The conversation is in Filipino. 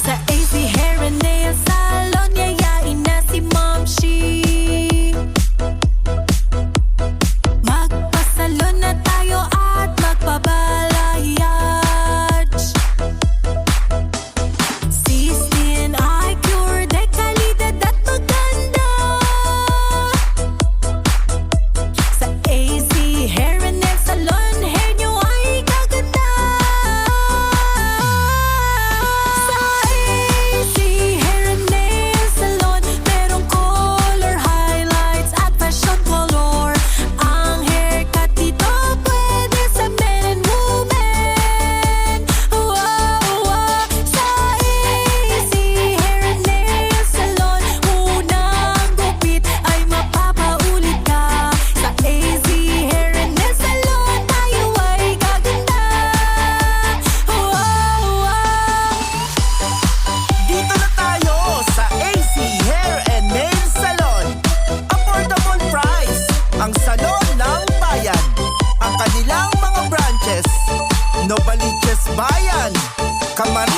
Sa AZ Hair and Nail Salon, yayain na si Ma'am Shi. Magpasalon na tayo at magpabalayage. Sistine Eye Cure, de kalidad at maganda. Sa AZ Hair and Nail Salon, hair nyo ay gaganda. Sa AZ Hair and Nail Salon, merong color highlights at fashion color. Ang haircut dito pwede sa men and women. Sa AZ Hair and Nail Salon, unang gupit ay mapapaulit ka. Sa AZ Hair and Nail Salon, tayo ay gaganda. Dito na tayo sa AZ Hair and Nail Salon. Affordable price, ang salon ng bayan. Ang kanilang mga branches, Novaliches Bayan, Camarines